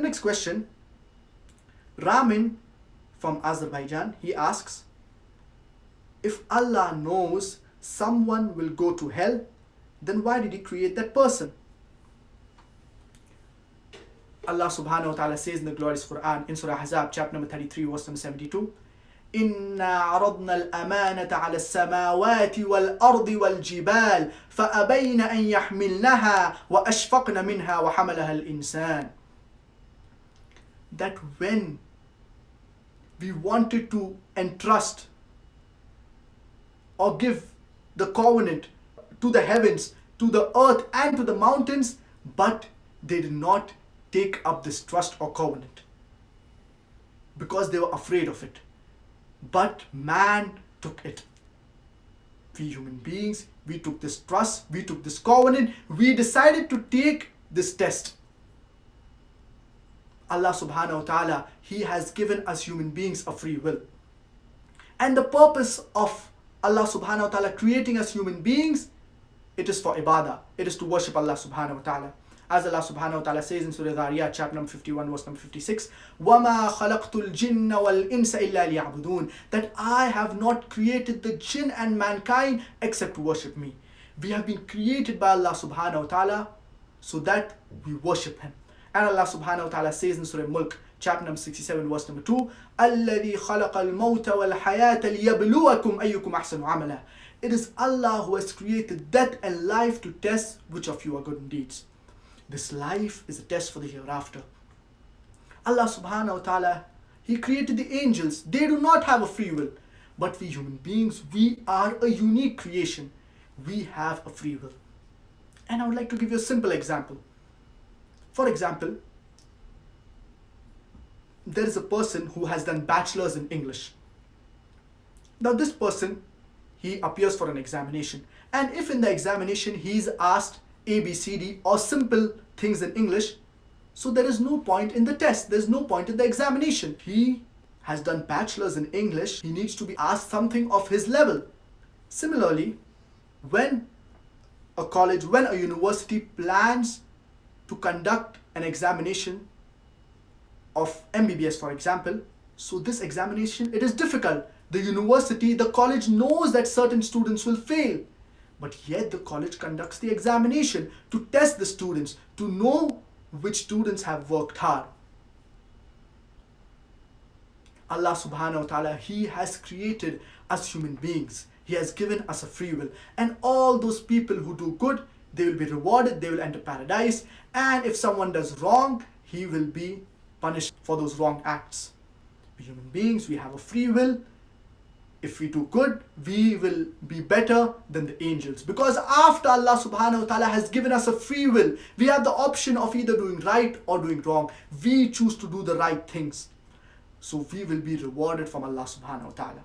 next question, Ramin from Azerbaijan, he asks, if Allah knows someone will go to hell, then why did He create that person? Allah subhanahu wa ta'ala says in the glorious Quran, in Surah Ahzab, chapter number 33, verse number 72, إِنَّا عَرَضْنَا الْأَمَانَةَ عَلَى السَّمَاوَاتِ وَالْأَرْضِ وَالْجِبَالِ فَأَبَيْنَ أَن يَحْمِلْنَهَا وَأَشْفَقْنَ مِنْهَا وَحَمَلَهَا الْإِنسَانِ. That when we wanted to entrust or give the covenant to the heavens, to the earth and to the mountains, but they did not take up this trust or covenant because they were afraid of it. But man took it. We human beings, we took this trust, we took this covenant, we decided to take this test. Allah subhanahu wa ta'ala, He has given us human beings a free will. And the purpose of Allah subhanahu wa ta'ala creating us human beings, it is for ibadah. It is to worship Allah subhanahu wa ta'ala. As Allah subhanahu wa ta'ala says in Surah Dhariyat, chapter number 51, verse number 56, وَمَا خَلَقْتُ الْجِنَّ وَالْإِنسَ إِلَّا لِيَعْبُدُونَ, that I have not created the jinn and mankind except to worship me. We have been created by Allah subhanahu wa ta'ala so that we worship Him. And Allah subhanahu wa ta'ala says in Surah Mulk, chapter number 67, verse number 2, الَّذِي خَلَقَ الْمَوْتَ وَالْحَيَاةَ لِيَبْلُوَكُمْ أَيُّكُمْ أَحْسَنُ عَمَلًا. It is Allah who has created death and life to test which of you are good in deeds. This life is a test for the hereafter. Allah subhanahu wa ta'ala, He created the angels. They do not have a free will. But we human beings, we are a unique creation. We have a free will. And I would like to give you a simple example. For example, there is a person who has done bachelor's in English. Now this person, he appears for an examination. And if in the examination he is asked A, B, C, D or simple things in English, so there is no point in the test. There is no point in the examination. He has done bachelor's in English. He needs to be asked something of his level. Similarly, when a college, when a university plans to conduct an examination of MBBS, for example, so this examination, it is difficult. The university, the college knows that certain students will fail. But yet the college conducts the examination to test the students, to know which students have worked hard. Allah subhanahu wa ta'ala, He has created us human beings. He has given us a free will. And all those people who do good, they will be rewarded, they will enter paradise. And if someone does wrong, he will be punished for those wrong acts. We human beings, we have a free will. If we do good, we will be better than the angels. Because after Allah subhanahu wa ta'ala has given us a free will, we have the option of either doing right or doing wrong. We choose to do the right things. So we will be rewarded from Allah subhanahu wa ta'ala.